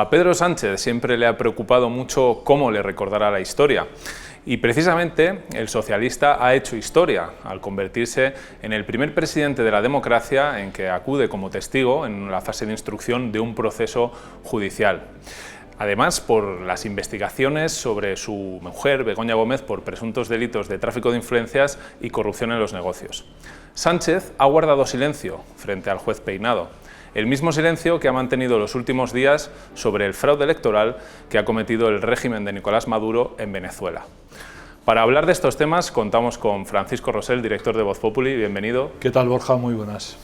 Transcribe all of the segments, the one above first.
A Pedro Sánchez siempre le ha preocupado mucho cómo le recordará la historia. Y precisamente el socialista ha hecho historia al convertirse en el primer presidente de la democracia en que acude como testigo en la fase de instrucción de un proceso judicial. Además, por las investigaciones sobre su mujer, Begoña Gómez, por presuntos delitos de tráfico de influencias y corrupción en los negocios. Sánchez ha guardado silencio frente al juez Peinado, el mismo silencio que ha mantenido los últimos días sobre el fraude electoral que ha cometido el régimen de Nicolás Maduro en Venezuela. Para hablar de estos temas contamos con Francisco Rosell, director de Voz Populi, bienvenido. ¿Qué tal, Borja? Muy buenas.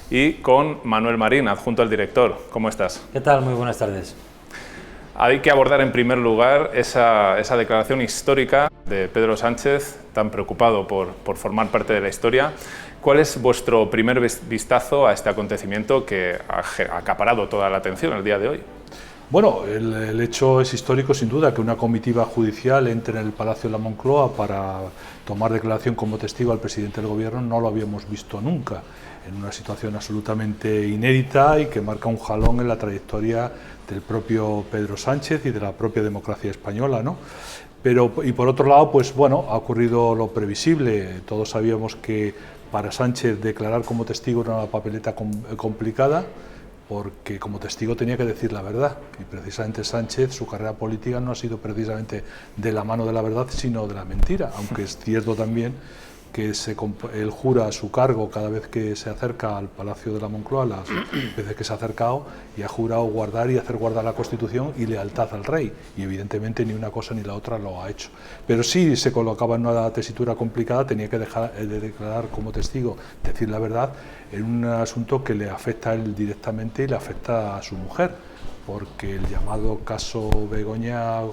Y con Manuel Marín, adjunto al director. ¿Cómo estás? ¿Qué tal? Muy buenas tardes. Hay que abordar en primer lugar esa declaración histórica de Pedro Sánchez, tan preocupado por formar parte de la historia. ¿Cuál es vuestro primer vistazo a este acontecimiento que ha acaparado toda la atención el día de hoy? Bueno, el hecho es histórico sin duda, que una comitiva judicial entre en el Palacio de la Moncloa para tomar declaración como testigo al presidente del Gobierno no lo habíamos visto nunca, en una situación absolutamente inédita y que marca un jalón en la trayectoria del propio Pedro Sánchez y de la propia democracia española, ¿no? Y por otro lado, pues bueno, ha ocurrido lo previsible. Todos sabíamos que para Sánchez declarar como testigo era una papeleta complicada, porque como testigo tenía que decir la verdad, y precisamente Sánchez, su carrera política no ha sido precisamente de la mano de la verdad, sino de la mentira, aunque es cierto también que él jura su cargo cada vez que se acerca al Palacio de la Moncloa, las veces que se ha acercado, y ha jurado guardar y hacer guardar la Constitución y lealtad al rey, y evidentemente ni una cosa ni la otra lo ha hecho. Pero sí se colocaba en una tesitura complicada, tenía que dejar de declarar como testigo, decir la verdad, en un asunto que le afecta a él directamente y le afecta a su mujer, porque el llamado caso Begoña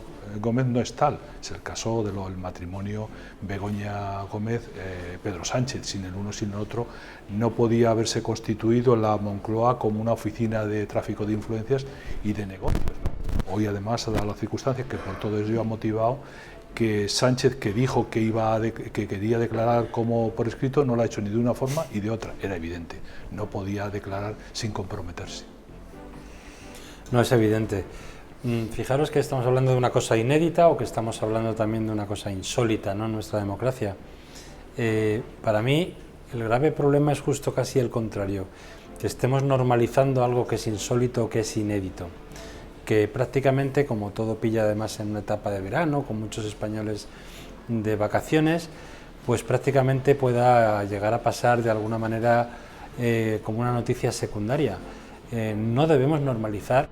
Gómez no es tal, es el caso del matrimonio Begoña Gómez-Pedro Sánchez. Sin el uno sin el otro no podía haberse constituido la Moncloa como una oficina de tráfico de influencias y de negocios, ¿no? Hoy además ha dado las circunstancias que por todo ello ha motivado que Sánchez, que dijo que quería declarar como por escrito, no lo ha hecho ni de una forma y de otra, era evidente, no podía declarar sin comprometerse. No es evidente. Fijaros que estamos hablando de una cosa inédita o que estamos hablando también de una cosa insólita, ¿no?, en nuestra democracia. Para mí el grave problema es justo casi el contrario, que estemos normalizando algo que es insólito o que es inédito, que prácticamente, como todo pilla además en una etapa de verano, con muchos españoles de vacaciones, pues prácticamente pueda llegar a pasar de alguna manera como una noticia secundaria. No debemos normalizar,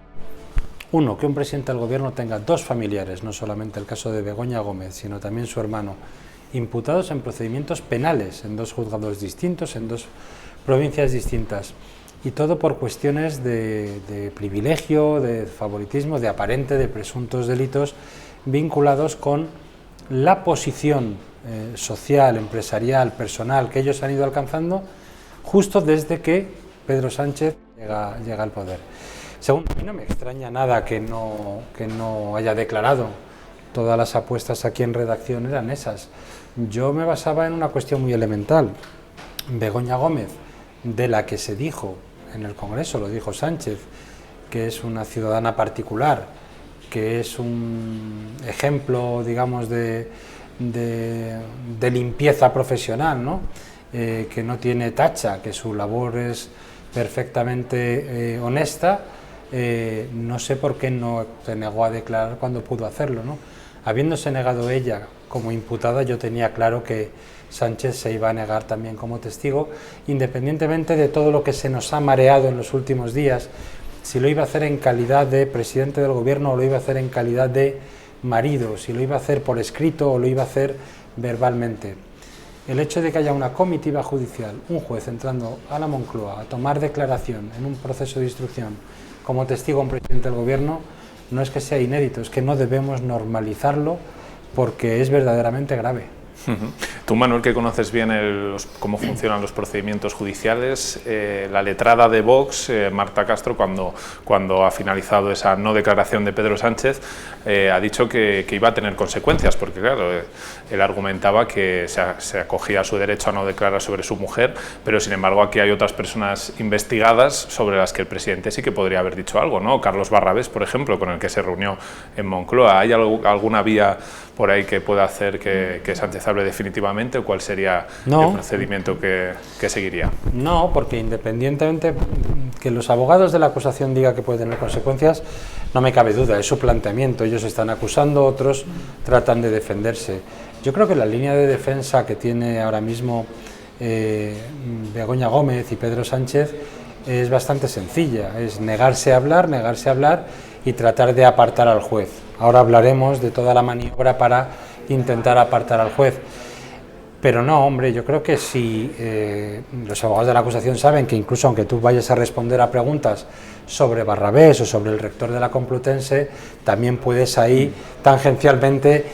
uno, que un presidente del Gobierno tenga dos familiares, no solamente el caso de Begoña Gómez, sino también su hermano, imputados en procedimientos penales, en dos juzgados distintos, en dos provincias distintas, y todo por cuestiones de privilegio, de favoritismo, de aparente, de presuntos delitos vinculados con la posición social, empresarial, personal que ellos han ido alcanzando justo desde que Pedro Sánchez llega al poder. Segundo, a mí no me extraña nada que no haya declarado. Todas las apuestas aquí en redacción eran esas. Yo me basaba en una cuestión muy elemental. Begoña Gómez, de la que se dijo en el Congreso, lo dijo Sánchez, que es una ciudadana particular, que es un ejemplo, digamos, de limpieza profesional, ¿no? Que no tiene tacha, que su labor es perfectamente honesta. No sé por qué no se negó a declarar cuando pudo hacerlo, ¿no? Habiéndose negado ella como imputada, yo tenía claro que Sánchez se iba a negar también como testigo, independientemente de todo lo que se nos ha mareado en los últimos días, si lo iba a hacer en calidad de presidente del Gobierno o lo iba a hacer en calidad de marido, si lo iba a hacer por escrito o lo iba a hacer verbalmente. El hecho de que haya una comitiva judicial, un juez entrando a la Moncloa a tomar declaración en un proceso de instrucción como testigo a un presidente del Gobierno, no es que sea inédito, es que no debemos normalizarlo porque es verdaderamente grave. Tú, Manuel, que conoces bien cómo funcionan los procedimientos judiciales, la letrada de Vox, Marta Castro, cuando ha finalizado esa no declaración de Pedro Sánchez, ha dicho que iba a tener consecuencias, porque claro, él argumentaba que se acogía a su derecho a no declarar sobre su mujer, pero sin embargo aquí hay otras personas investigadas sobre las que el presidente sí que podría haber dicho algo, ¿no? Carlos Barrabés, por ejemplo, con el que se reunió en Moncloa. ¿Hay alguna vía por ahí que pueda hacer que Sánchez hable definitivamente, o cuál sería el procedimiento que seguiría? No, porque independientemente que los abogados de la acusación digan que puede tener consecuencias, no me cabe duda, es su planteamiento. Ellos están acusando, otros tratan de defenderse. Yo creo que la línea de defensa que tiene ahora mismo Begoña Gómez y Pedro Sánchez es bastante sencilla, es negarse a hablar y tratar de apartar al juez. Ahora hablaremos de toda la maniobra para intentar apartar al juez. Pero no, hombre, yo creo que si los abogados de la acusación saben que incluso aunque tú vayas a responder a preguntas sobre Barrabés o sobre el rector de la Complutense, también puedes ahí tangencialmente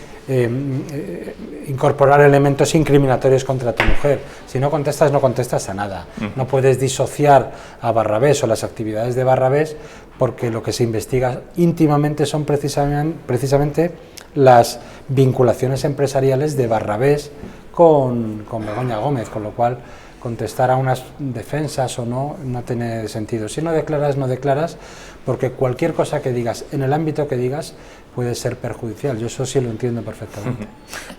incorporar elementos incriminatorios contra tu mujer. Si no contestas, no contestas a nada. No puedes disociar a Barrabés o las actividades de Barrabés, porque lo que se investiga íntimamente son precisamente las vinculaciones empresariales de Barrabés con Begoña Gómez, con lo cual contestar a unas defensas o no tiene sentido. Si no declaras, no declaras, porque cualquier cosa que digas, en el ámbito que digas, puede ser perjudicial. Yo eso sí lo entiendo perfectamente.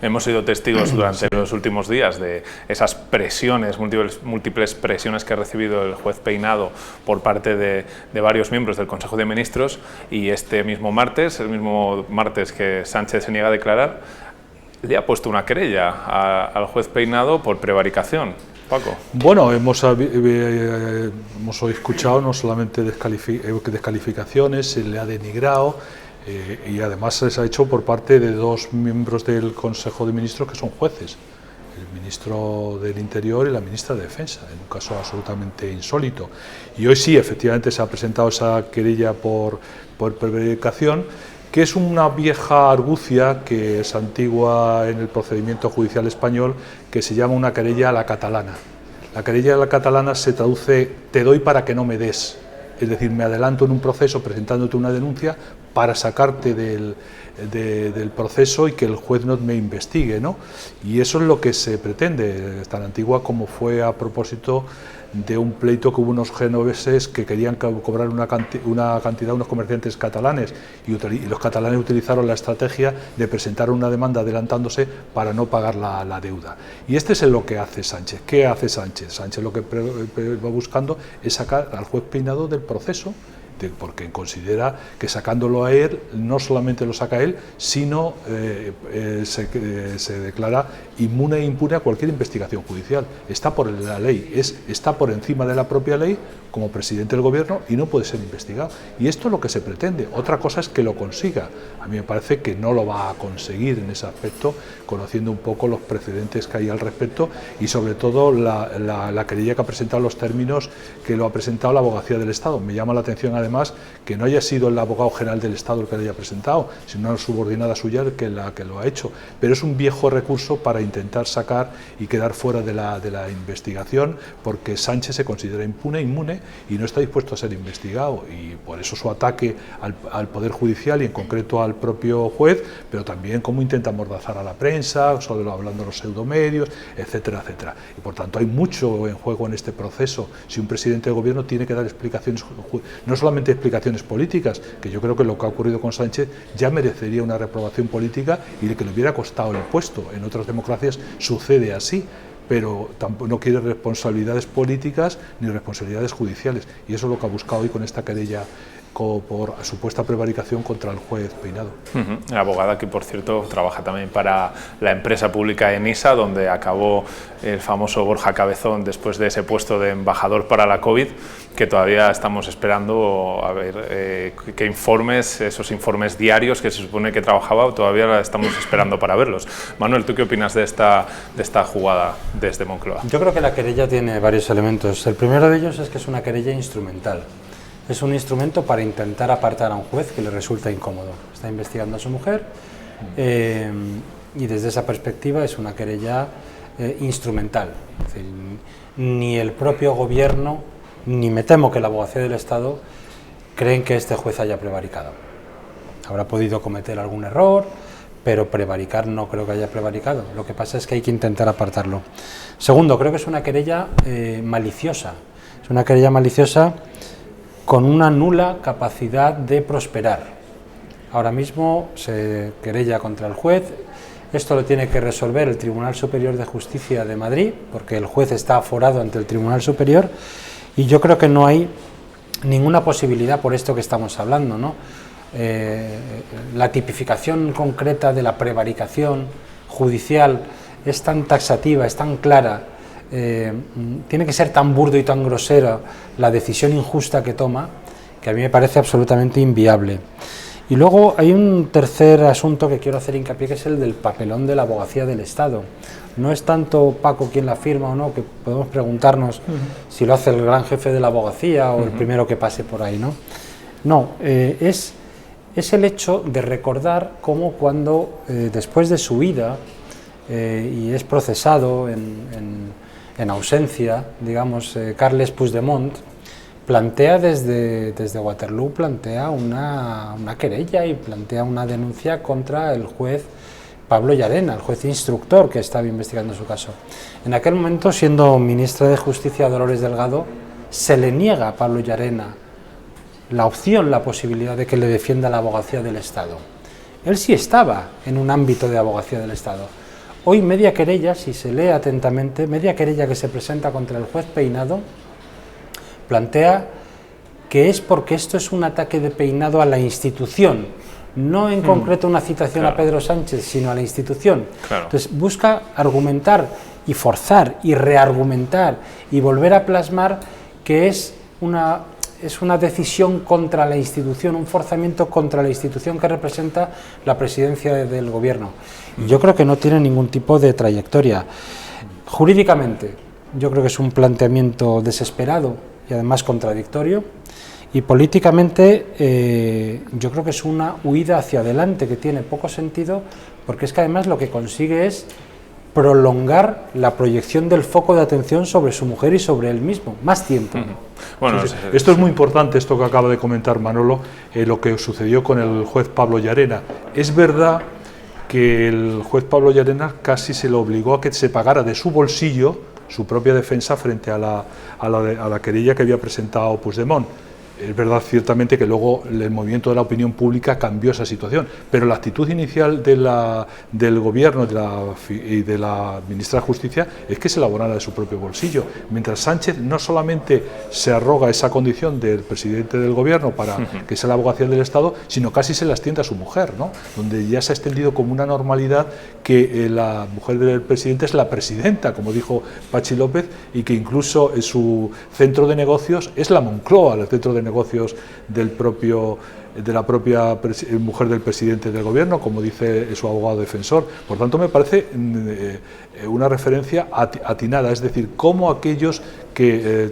Hemos sido testigos durante los últimos días de esas presiones, múltiples presiones que ha recibido el juez Peinado por parte de varios miembros del Consejo de Ministros, y este mismo martes, el mismo martes que Sánchez se niega a declarar, le ha puesto una querella al juez Peinado por prevaricación. Paco. Bueno, hemos escuchado no solamente descalificaciones, se le ha denigrado, y además se ha hecho por parte de dos miembros del Consejo de Ministros que son jueces, el ministro del Interior y la ministra de Defensa, en un caso absolutamente insólito. Y hoy sí, efectivamente, se ha presentado esa querella por prevaricación, que es una vieja argucia que es antigua en el procedimiento judicial español, que se llama una querella a la catalana. La querella a la catalana se traduce: te doy para que no me des. Es decir, me adelanto en un proceso presentándote una denuncia para sacarte del proceso y que el juez no me investigue, ¿no? Y eso es lo que se pretende, tan antigua como fue a propósito de un pleito que hubo unos genoveses que querían cobrar una cantidad a unos comerciantes catalanes, y los catalanes utilizaron la estrategia de presentar una demanda adelantándose para no pagar la deuda. Y este es lo que hace Sánchez. ¿Qué hace Sánchez? Sánchez lo que va buscando es sacar al juez Peinado del proceso, porque considera que sacándolo a él, no solamente lo saca él, sino se declara inmune e impune a cualquier investigación judicial. Está por la ley, está por encima de la propia ley como presidente del gobierno y no puede ser investigado. Y esto es lo que se pretende. Otra cosa es que lo consiga. A mí me parece que no lo va a conseguir en ese aspecto, conociendo un poco los precedentes que hay al respecto, y sobre todo la querella que ha presentado, los términos que lo ha presentado la Abogacía del Estado. Me llama la atención además que no haya sido el abogado general del Estado el que lo haya presentado, sino una subordinada suya la que lo ha hecho. Pero es un viejo recurso para intentar sacar y quedar fuera de la investigación, porque Sánchez se considera inmune y no está dispuesto a ser investigado, y por eso su ataque al Poder Judicial y en concreto al propio juez, pero también cómo intenta amordazar a la prensa, solo hablando de los pseudomedios, etcétera, etcétera. Y por tanto hay mucho en juego en este proceso. Si un presidente de gobierno tiene que dar explicaciones, no solamente explicaciones políticas, que yo creo que lo que ha ocurrido con Sánchez ya merecería una reprobación política y que le hubiera costado el puesto. En otras democracias sucede así, pero tampoco no quiere responsabilidades políticas ni responsabilidades judiciales, y eso es lo que ha buscado hoy con esta querella por supuesta prevaricación contra el juez Peinado. La abogada que, por cierto, trabaja también para la empresa pública ENISA, donde acabó el famoso Borja Cabezón después de ese puesto de embajador para la COVID, que todavía estamos esperando a ver qué informes, esos informes diarios que se supone que trabajaba, todavía estamos esperando para verlos. Manuel, ¿tú qué opinas de esta jugada desde Moncloa? Yo creo que la querella tiene varios elementos. El primero de ellos es que es una querella instrumental. Es un instrumento para intentar apartar a un juez que le resulta incómodo. Está investigando a su mujer y desde esa perspectiva es una querella instrumental. Es decir, ni el propio gobierno, ni me temo que la Abogacía del Estado, creen que este juez haya prevaricado. Habrá podido cometer algún error, pero prevaricar no creo que haya prevaricado. Lo que pasa es que hay que intentar apartarlo. Segundo, creo que es una querella maliciosa. Es una querella maliciosa con una nula capacidad de prosperar. Ahora mismo se querella contra el juez. Esto lo tiene que resolver el Tribunal Superior de Justicia de Madrid, porque el juez está aforado ante el Tribunal Superior, y yo creo que no hay ninguna posibilidad por esto que estamos hablando, ¿no? La tipificación concreta de la prevaricación judicial es tan taxativa, es tan clara, tiene que ser tan burdo y tan grosera la decisión injusta que toma, que a mí me parece absolutamente inviable. Y luego hay un tercer asunto que quiero hacer hincapié, que es el del papelón de la Abogacía del Estado. No es tanto Paco quien la firma o no, que podemos preguntarnos si lo hace el gran jefe de la abogacía o el primero que pase por ahí, ¿no? No, es el hecho de recordar cómo cuando, después de su huida, y es procesado en ausencia, digamos, Carles Puigdemont, plantea desde Waterloo, plantea una querella y plantea una denuncia contra el juez Pablo Llarena, el juez instructor que estaba investigando su caso. En aquel momento, siendo ministra de Justicia Dolores Delgado, se le niega a Pablo Llarena la opción, la posibilidad de que le defienda la Abogacía del Estado. Él sí estaba en un ámbito de Abogacía del Estado. Hoy media querella, si se lee atentamente, media querella que se presenta contra el juez Peinado, plantea que es porque esto es un ataque de Peinado a la institución, no en concreto una citación a Pedro Sánchez, sino a la institución. Entonces busca argumentar y forzar y reargumentar y volver a plasmar que es una decisión contra la institución, un forzamiento contra la institución que representa la presidencia del gobierno. Y yo creo que no tiene ningún tipo de trayectoria. Jurídicamente, yo creo que es un planteamiento desesperado y además contradictorio, y políticamente yo creo que es una huida hacia adelante que tiene poco sentido, porque es que además lo que consigue es prolongar la proyección del foco de atención sobre su mujer y sobre él mismo, más tiempo. Bueno, sí. Esto es muy importante, esto que acaba de comentar Manolo, lo que sucedió con el juez Pablo Llarena. Es verdad que el juez Pablo Llarena casi se le obligó a que se pagara de su bolsillo su propia defensa frente a la querella que había presentado Puigdemont. Es verdad, ciertamente, que luego el movimiento de la opinión pública cambió esa situación, pero la actitud inicial del gobierno y de la ministra de Justicia es que se la abonara de su propio bolsillo, mientras Sánchez no solamente se arroga esa condición del presidente del gobierno para que sea la Abogacía del Estado, sino casi se la extiende a su mujer, ¿no? Donde ya se ha extendido como una normalidad que la mujer del presidente es la presidenta, como dijo Patxi López, y que incluso su centro de negocios es la Moncloa, el centro de negocios de la propia mujer del presidente del gobierno, como dice su abogado defensor. Por tanto, me parece una referencia atinada, es decir, cómo aquellos que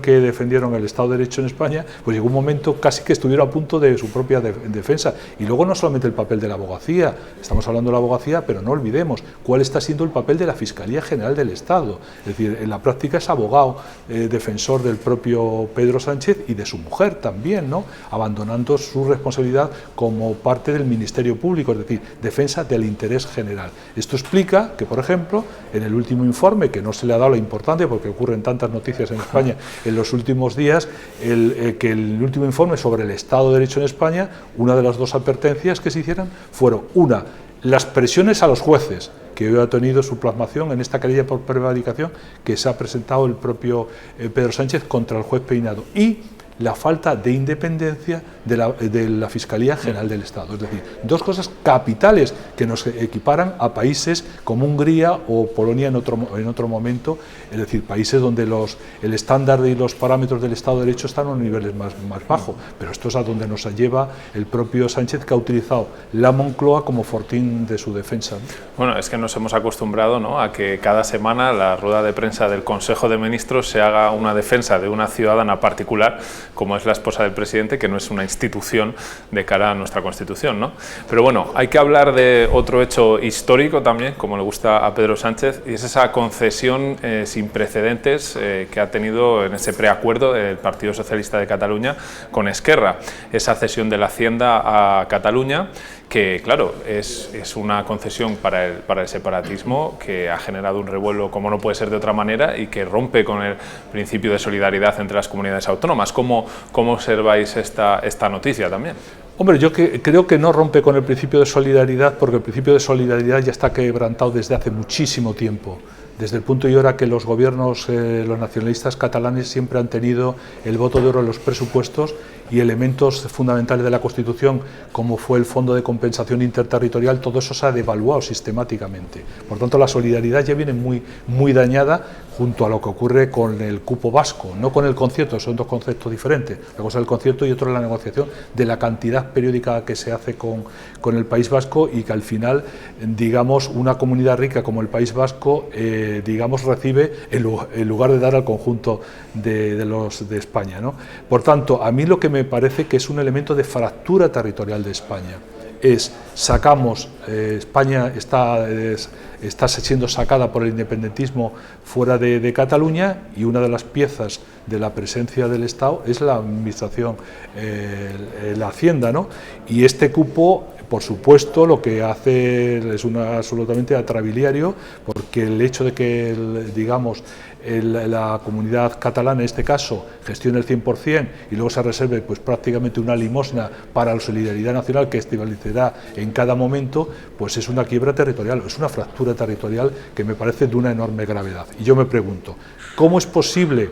defendieron el Estado de Derecho en España, pues llegó un momento casi que estuvieron a punto de su propia defensa. Y luego no solamente el papel de la abogacía, estamos hablando de la abogacía, pero no olvidemos cuál está siendo el papel de la Fiscalía General del Estado. Es decir, en la práctica es abogado defensor del propio Pedro Sánchez y de su mujer también, ¿no? Abandonando su responsabilidad como parte del Ministerio Público, es decir, defensa del interés general. Esto explica que, por ejemplo, en el último informe, que no se le ha dado la importancia porque ocurren tantas noticias en España en los últimos días, que el último informe sobre el Estado de Derecho en España, una de las dos advertencias que se hicieron fueron, una, las presiones a los jueces, que hoy ha tenido su plasmación en esta querella por prevaricación que se ha presentado el propio Pedro Sánchez contra el juez Peinado, y la falta de independencia de la Fiscalía General del Estado. Es decir, dos cosas capitales que nos equiparan a países como Hungría o Polonia en otro momento, es decir, países donde el estándar y los parámetros del Estado de Derecho están a unos niveles más bajos. Pero esto es a donde nos lleva el propio Sánchez, que ha utilizado la Moncloa como fortín de su defensa, ¿no? Bueno, es que nos hemos acostumbrado, ¿no?, a que cada semana la rueda de prensa del Consejo de Ministros se haga una defensa de una ciudadana particular, como es la esposa del presidente, que no es una institución de cara a nuestra Constitución, ¿no? Pero bueno, hay que hablar de otro hecho histórico también, como le gusta a Pedro Sánchez, y es esa concesión sin precedentes que ha tenido en ese preacuerdo el Partido Socialista de Cataluña con Esquerra, esa cesión de la Hacienda a Cataluña, que claro, es una concesión para el separatismo que ha generado un revuelo como no puede ser de otra manera y que rompe con el principio de solidaridad entre las comunidades autónomas. ¿Cómo observáis esta noticia también? Hombre, yo creo que no rompe con el principio de solidaridad, porque el principio de solidaridad ya está quebrantado desde hace muchísimo tiempo. Desde el punto y hora que los gobiernos, los nacionalistas catalanes siempre han tenido el voto de oro en los presupuestos y elementos fundamentales de la Constitución, como fue el Fondo de Compensación Interterritorial, todo eso se ha devaluado sistemáticamente. Por tanto, la solidaridad ya viene muy dañada junto a lo que ocurre con el cupo vasco, no con el concierto, son dos conceptos diferentes. Una cosa es el concierto y otra es la negociación de la cantidad periódica que se hace con el País Vasco y que al final, digamos, una comunidad rica como el País Vasco, digamos, recibe en lugar de dar al conjunto de España, ¿no? Por tanto, a mí lo que me parece que es un elemento de fractura territorial de España. Sacamos, España está siendo sacada por el independentismo fuera de Cataluña, y una de las piezas de la presencia del Estado es la administración, la Hacienda, ¿no? Y este cupo, por supuesto, lo que hace es absolutamente atrabiliario, porque el hecho de que, digamos, la comunidad catalana, en este caso, gestione el 100% y luego se reserve pues prácticamente una limosna para la solidaridad nacional que establecerá en cada momento, pues es una quiebra territorial, es una fractura territorial que me parece de una enorme gravedad. Y yo me pregunto, ¿cómo es posible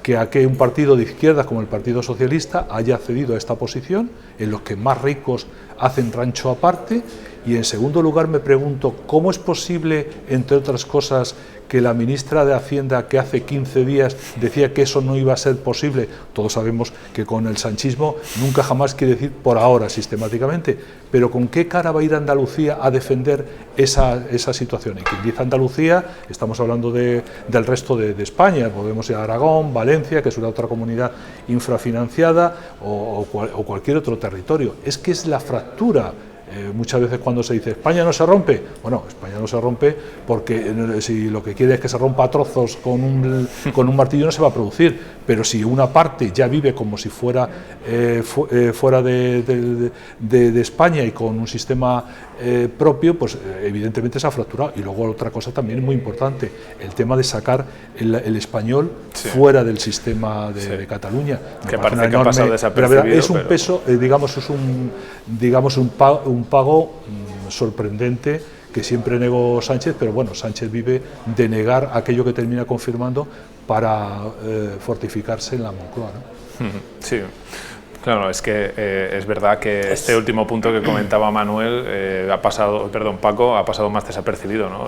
que un partido de izquierdas como el Partido Socialista haya accedido a esta posición, en los que más ricos hacen rancho aparte? Y en segundo lugar me pregunto, ¿cómo es posible, entre otras cosas, que la ministra de Hacienda, que hace 15 días decía que eso no iba a ser posible? Todos sabemos que con el sanchismo nunca jamás quiere decir por ahora sistemáticamente, pero ¿con qué cara va a ir Andalucía a defender esa situación? Y quien dice Andalucía, estamos hablando del resto de España, podemos ir a Aragón, Valencia, que es una otra comunidad infrafinanciada, o cualquier otro territorio. Es que es la fractura. Muchas veces cuando se dice España no se rompe, bueno, España no se rompe porque si lo que quiere es que se rompa a trozos con un martillo no se va a producir, pero si una parte ya vive como si fuera fuera de España y con un sistema propio, pues evidentemente se ha fracturado. Y luego otra cosa también muy importante, el tema de sacar el español fuera del sistema de Cataluña. Que parece que ha pasado desapercibido. Es un peso, digamos, un pago sorprendente que siempre negó Sánchez, pero bueno, Sánchez vive de negar aquello que termina confirmando para fortificarse en la Moncloa, ¿no? Sí. Claro, es que es verdad que este último punto que comentaba Manuel, Paco, ha pasado más desapercibido, ¿no?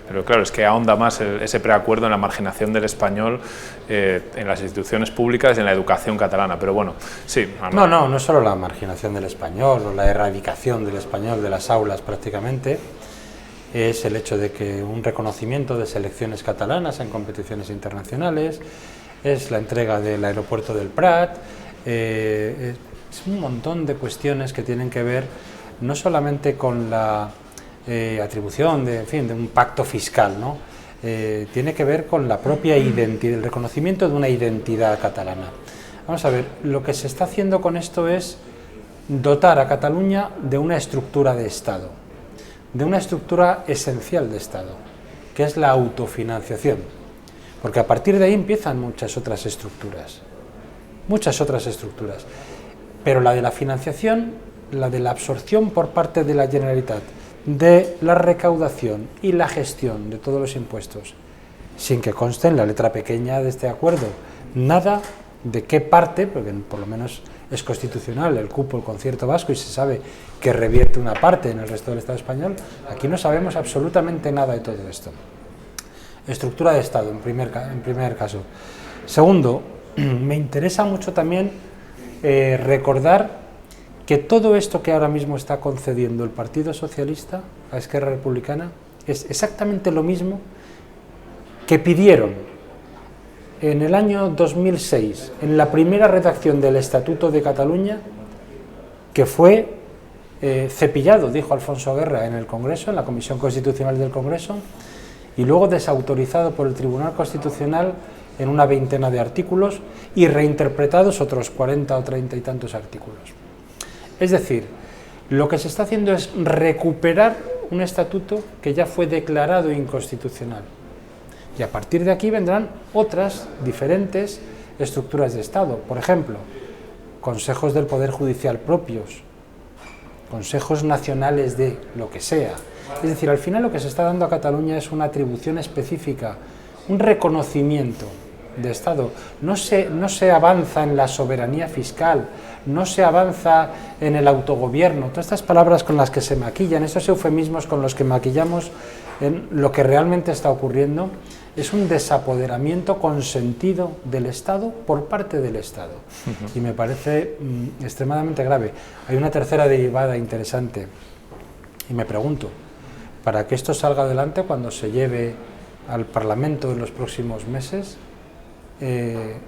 Pero claro, es que ahonda más ese preacuerdo en la marginación del español en las instituciones públicas y en la educación catalana. Pero bueno, sí. Manuel. No es solo la marginación del español o la erradicación del español de las aulas prácticamente, es el hecho de que un reconocimiento de selecciones catalanas en competiciones internacionales, es la entrega del aeropuerto del Prat. Es un montón de cuestiones que tienen que ver no solamente con la atribución de un pacto fiscal, ¿no? Tiene que ver con la propia identidad, el reconocimiento de una identidad catalana. Vamos a ver, lo que se está haciendo con esto es dotar a Cataluña de una estructura de Estado, de una estructura esencial de Estado, que es la autofinanciación, porque a partir de ahí empiezan muchas otras estructuras, pero la de la financiación, la de la absorción por parte de la Generalitat, de la recaudación y la gestión de todos los impuestos, sin que conste en la letra pequeña de este acuerdo nada de qué parte, porque por lo menos es constitucional el cupo, el concierto vasco, y se sabe que revierte una parte en el resto del Estado español. Aquí no sabemos absolutamente nada de todo esto. Estructura de Estado, en primer caso. Segundo, me interesa mucho también recordar que todo esto que ahora mismo está concediendo el Partido Socialista a Esquerra Republicana es exactamente lo mismo que pidieron en el año 2006, en la primera redacción del Estatuto de Cataluña, que fue cepillado, dijo Alfonso Guerra en el Congreso, en la Comisión Constitucional del Congreso, y luego desautorizado por el Tribunal Constitucional en una veintena de artículos y reinterpretados otros 40 o 30 y tantos artículos. Es decir, lo que se está haciendo es recuperar un estatuto que ya fue declarado inconstitucional. Y a partir de aquí vendrán otras diferentes estructuras de Estado. Por ejemplo, consejos del Poder Judicial propios, consejos nacionales de lo que sea. Es decir, al final lo que se está dando a Cataluña es una atribución específica, un reconocimiento de Estado. No se avanza en la soberanía fiscal, no se avanza en el autogobierno. Todas estas palabras con las que se maquillan, esos eufemismos con los que maquillamos en lo que realmente está ocurriendo, es un desapoderamiento consentido del Estado por parte del Estado. Y me parece extremadamente grave. Hay una tercera derivada interesante, y me pregunto, para que esto salga adelante cuando se lleve al Parlamento en los próximos meses,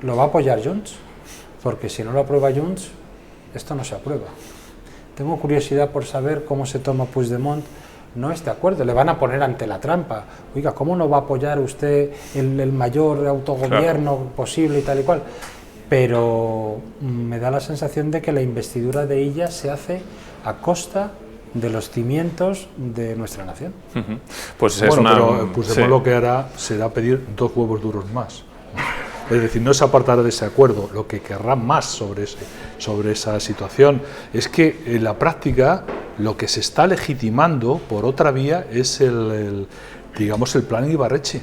¿lo va a apoyar Junts? Porque si no lo aprueba Junts, esto no se aprueba. Tengo curiosidad por saber cómo se toma Puigdemont no es de acuerdo, le van a poner ante la trampa. Oiga, ¿cómo no va a apoyar usted el mayor autogobierno posible y tal y cual? Pero me da la sensación de que la investidura de ella se hace a costa de los cimientos de nuestra nación. Pues es pero Puigdemont lo que hará será pedir 2 huevos duros más. Es decir, no se apartará de ese acuerdo, lo que querrá más sobre esa situación es que en la práctica lo que se está legitimando por otra vía es digamos, el plan Ibarretxe,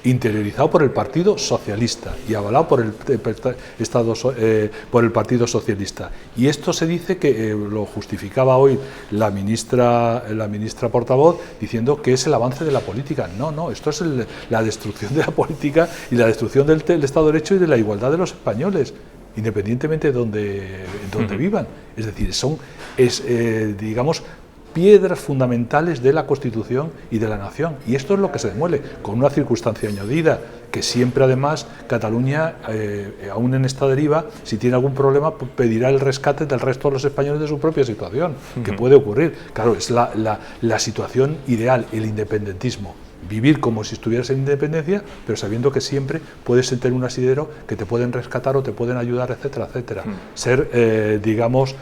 interiorizado por el Partido Socialista y avalado por el Partido Socialista. Y esto se dice que lo justificaba hoy la ministra portavoz diciendo que es el avance de la política. No, esto es la destrucción de la política y la destrucción del Estado de Derecho y de la igualdad de los españoles, independientemente de donde vivan. Es decir, digamos, piedras fundamentales de la Constitución y de la nación, y esto es lo que se demuele, con una circunstancia añadida, que siempre además Cataluña, aún en esta deriva, si tiene algún problema, pedirá el rescate del resto de los españoles de su propia situación, que puede ocurrir. Claro, es la situación ideal, el independentismo. Vivir como si estuvieras en independencia, pero sabiendo que siempre puedes tener un asidero que te pueden rescatar o te pueden ayudar, etcétera, etcétera. Ser, digamos,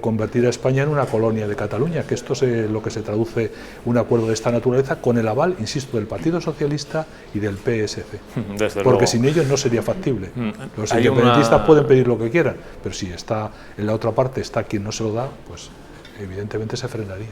convertir a España en una colonia de Cataluña, que esto es lo que se traduce un acuerdo de esta naturaleza con el aval, insisto, del Partido Socialista y del PSC. Porque luego, sin ellos no sería factible. Los independentistas pueden pedir lo que quieran, pero si está en la otra parte está quien no se lo da, pues evidentemente se frenaría.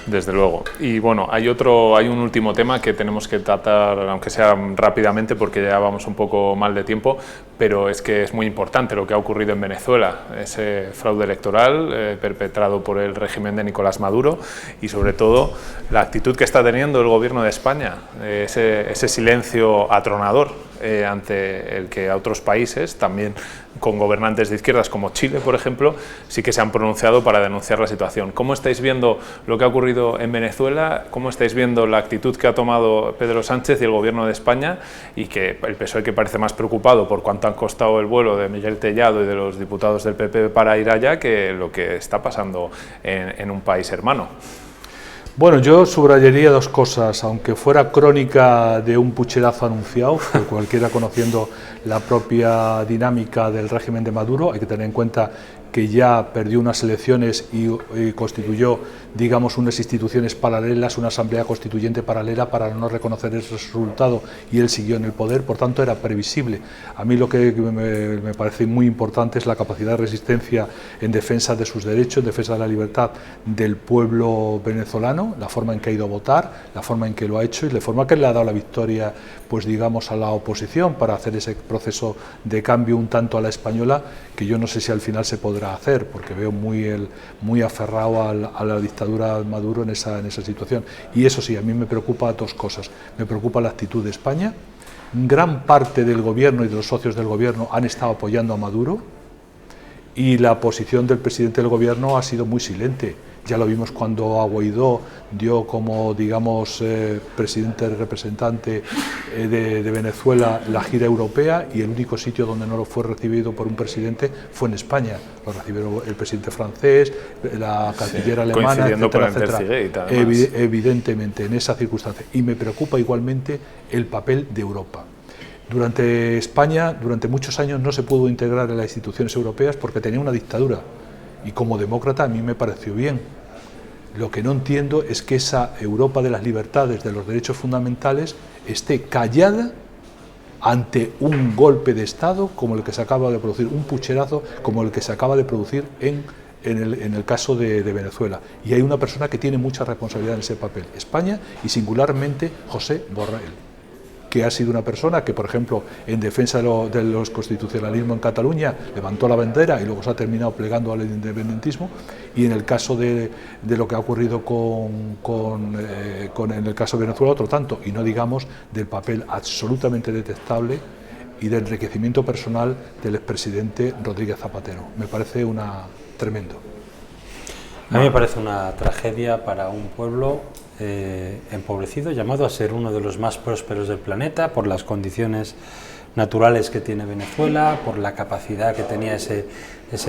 Desde luego. Y bueno, hay un último tema que tenemos que tratar, aunque sea rápidamente, porque ya vamos un poco mal de tiempo, pero es que es muy importante lo que ha ocurrido en Venezuela, ese fraude electoral perpetrado por el régimen de Nicolás Maduro y sobre todo la actitud que está teniendo el gobierno de España, ese silencio atronador ante el que a otros países, también con gobernantes de izquierdas como Chile, por ejemplo, sí que se han pronunciado para denunciar la situación. ¿Cómo estáis viendo lo que ha ocurrido en Venezuela? ¿Cómo estáis viendo la actitud que ha tomado Pedro Sánchez y el gobierno de España? Y que el PSOE, que parece más preocupado por cuánto han costado el vuelo de Miguel Tellado y de los diputados del PP para ir allá, que lo que está pasando en un país hermano. Bueno, yo subrayaría 2 cosas, aunque fuera crónica de un pucherazo anunciado, que cualquiera conociendo la propia dinámica del régimen de Maduro, hay que tener en cuenta que ya perdió unas elecciones y constituyó, digamos, unas instituciones paralelas, una asamblea constituyente paralela para no reconocer ese resultado, y él siguió en el poder, por tanto era previsible. A mí lo que me parece muy importante es la capacidad de resistencia en defensa de sus derechos, en defensa de la libertad del pueblo venezolano, la forma en que ha ido a votar, la forma en que lo ha hecho y la forma que le ha dado la victoria, pues digamos, a la oposición para hacer ese proceso de cambio un tanto a la española, que yo no sé si al final se podrá hacer, porque veo muy aferrado a la dictadura de Maduro en esa situación. Y eso sí, a mí me preocupa 2 cosas. Me preocupa la actitud de España. Gran parte del gobierno y de los socios del gobierno han estado apoyando a Maduro, y la posición del presidente del gobierno ha sido muy silente. Ya lo vimos cuando a Guaidó dio como, digamos, presidente representante de Venezuela la gira europea, y el único sitio donde no lo fue recibido por un presidente fue en España. Lo recibieron el presidente francés, la canciller alemana, etcétera, etcétera. Evidentemente, en esa circunstancia. Y me preocupa igualmente el papel de Europa. Durante España, durante muchos años no se pudo integrar en las instituciones europeas porque tenía una dictadura. Y como demócrata a mí me pareció bien. Lo que no entiendo es que esa Europa de las libertades, de los derechos fundamentales, esté callada ante un golpe de Estado como el que se acaba de producir, un pucherazo como el que se acaba de producir en el caso de Venezuela. Y hay una persona que tiene mucha responsabilidad en ese papel, España, y singularmente José Borrell, que ha sido una persona que, por ejemplo, en defensa de los constitucionalismo en Cataluña, levantó la bandera y luego se ha terminado plegando al independentismo, y en el caso de lo que ha ocurrido en el caso de Venezuela, otro tanto, y no digamos del papel absolutamente detestable y del enriquecimiento personal del expresidente Rodríguez Zapatero. Me parece tremendo. A mí me parece una tragedia para un pueblo empobrecido, llamado a ser uno de los más prósperos del planeta por las condiciones naturales que tiene Venezuela, por la capacidad que tenía ese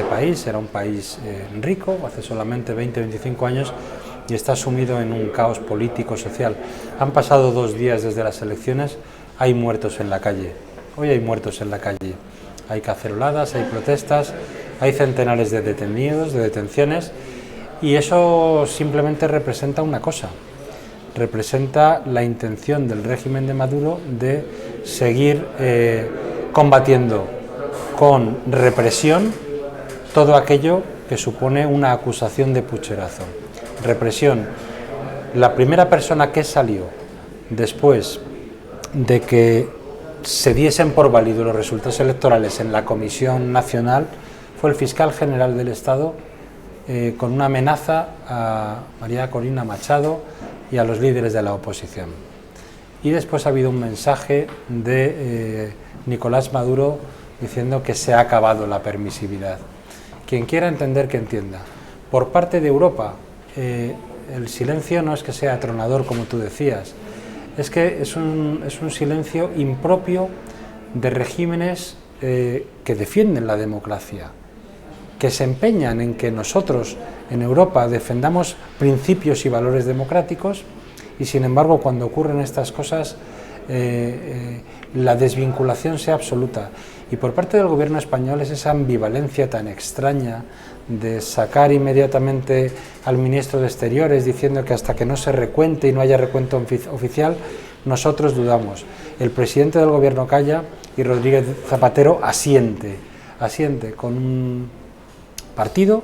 país. Era un país rico hace solamente 20-25 años y está sumido en un caos político, social. Han pasado 2 días desde las elecciones, hay muertos en la calle. Hoy hay muertos en la calle. Hay caceroladas, hay protestas, hay centenares de detenidos, de detenciones, y eso simplemente representa una cosa. Representa la intención del régimen de Maduro de seguir combatiendo con represión todo aquello que supone una acusación de pucherazo. Represión. La primera persona que salió después de que se diesen por válidos los resultados electorales en la Comisión Nacional fue el fiscal general del Estado, con una amenaza a María Corina Machado y a los líderes de la oposición. Y después ha habido un mensaje de Nicolás Maduro diciendo que se ha acabado la permisividad. Quien quiera entender, que entienda. Por parte de Europa, el silencio no es que sea atronador, como tú decías, es que es un silencio impropio de regímenes que defienden la democracia, que se empeñan en que nosotros en Europa defendamos principios y valores democráticos, y sin embargo cuando ocurren estas cosas la desvinculación sea absoluta. Y por parte del gobierno español es esa ambivalencia tan extraña de sacar inmediatamente al ministro de Exteriores diciendo que hasta que no se recuente y no haya recuento oficial, nosotros dudamos. El presidente del gobierno calla y Rodríguez Zapatero asiente con un partido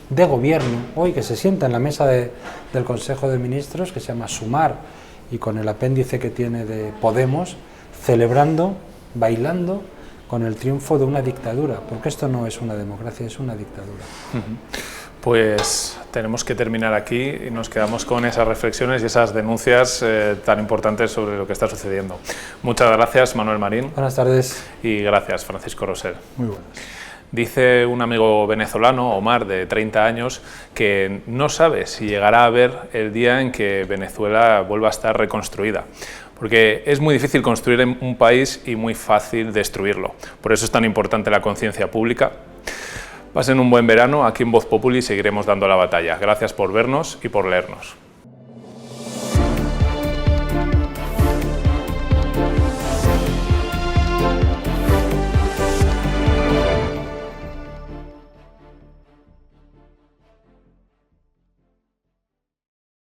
de gobierno hoy que se sienta en la mesa del Consejo de Ministros, que se llama Sumar, y con el apéndice que tiene de Podemos, celebrando, bailando con el triunfo de una dictadura, porque esto no es una democracia, es una dictadura. Pues tenemos que terminar aquí y nos quedamos con esas reflexiones y esas denuncias tan importantes sobre lo que está sucediendo. Muchas gracias, Manuel Marín. Buenas tardes. Y gracias, Francisco Rosell. Muy buenas. Dice un amigo venezolano, Omar, de 30 años, que no sabe si llegará a ver el día en que Venezuela vuelva a estar reconstruida, porque es muy difícil construir un país y muy fácil destruirlo. Por eso es tan importante la conciencia pública. Pasen un buen verano. Aquí en Voz Populi seguiremos dando la batalla. Gracias por vernos y por leernos.